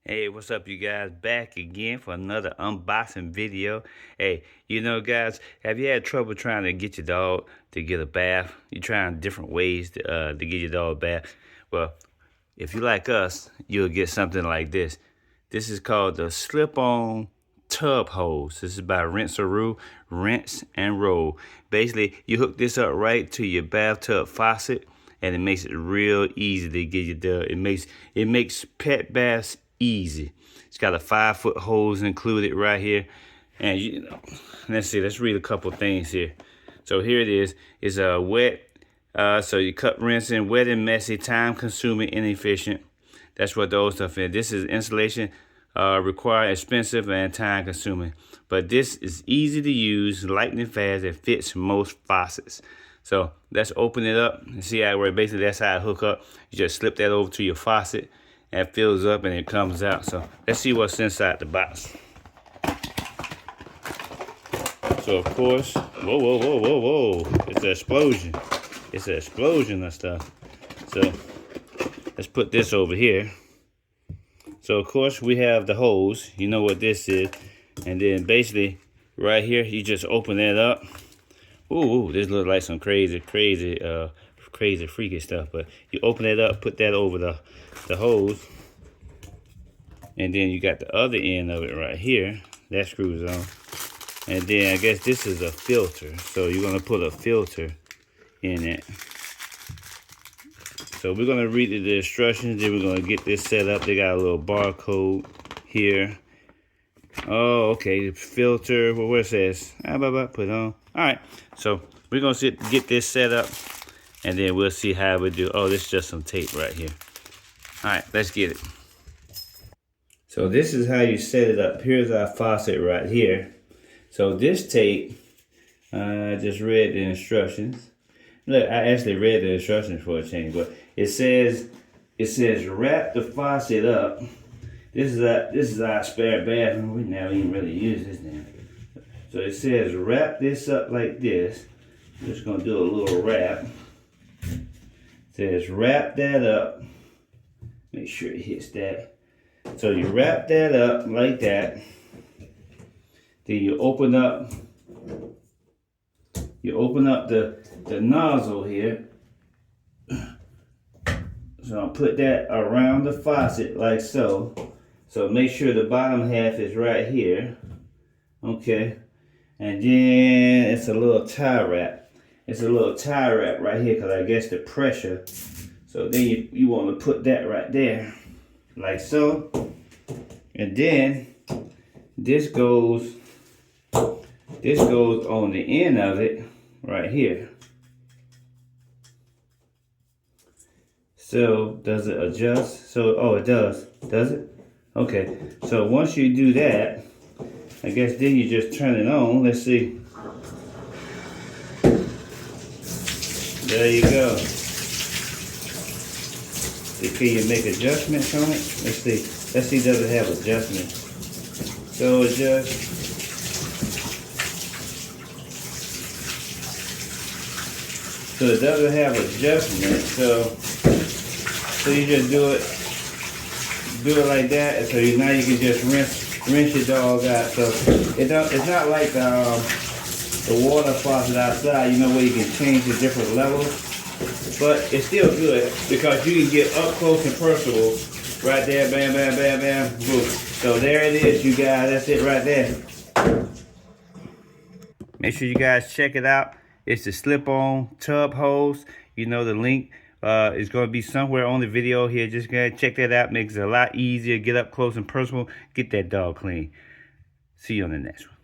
Hey, what's up, you guys? Back again for another unboxing video. Hey, you know, guys, have you had trouble trying to get your dog to get a bath? You're trying different ways to get your dog a bath. Well, if you like us, you'll get something like this. This is called the slip-on tub hose. This is by Rinse and Roll. Basically, you hook this up right to your bathtub faucet, and it makes it real easy to get your dog. It makes pet baths easy. It's got a 5-foot hose included right here, and you know, let's read a couple things here. So here it is. It's a wet. So you cut, rinse in, wet and messy, time-consuming, inefficient. That's what those stuff is. This is installation required, expensive, and time-consuming. But this is easy to use, lightning fast, and fits most faucets. So let's open it up and see how it works. Basically, that's how it hook up. You just slip that over to your faucet, and it fills up and it comes out. So let's see what's inside the box. So of course, whoa. It's an explosion. It's an explosion of stuff. So let's put this over here. So of course we have the hose. You know what this is. And then basically right here, you just open that up. Ooh, this looks like some crazy freaky stuff. But you open it up, put that over the hose. And then you got the other end of it right here. That screws on. And then I guess this is a filter. So you're gonna put a filter in it. So we're gonna read the instructions, then we're gonna get this set up. They got a little barcode here. Oh, okay, the filter, well, where it says, put on. All right, so we're gonna get this set up, and then we'll see how we do. Oh, this is just some tape right here. All right, let's get it. So this is how you set it up. Here's our faucet right here. So this tape, I just read the instructions. Look, I actually read the instructions for a change, but it says wrap the faucet up. This is our spare bathroom. We never even really use this now. So it says wrap this up like this. I'm just gonna do a little wrap. It says wrap that up. Make sure it hits that. So you wrap that up like that. Then you open up the nozzle here. So I'll put that around the faucet like so. So make sure the bottom half is right here. Okay. And then it's a little tie wrap. It's a little tie wrap right here because I guess the pressure. So then you want to put that right there. Like so. And then this goes on the end of it right here. So does it adjust? So, oh, it does. Does it? Okay. So once you do that, I guess then you just turn it on. Let's see. There you go. Can you make adjustments on it? Let's see. Let's see, does it have adjustments? So adjust. So it doesn't have adjustment. So you just do it like that. So now you can just rinse your dog out. So it's not like the water faucet outside, you know, where you can change the different levels. But it's still good because you can get up close and personal right there. Bam, bam, bam, bam, boom. So there it is, you guys. That's it right there. Make sure you guys check it out. It's the slip-on tub hose. You know, the link is going to be somewhere on the video here. Just go ahead and check that out. Makes it a lot easier. Get up close and personal. Get that dog clean. See you on the next one.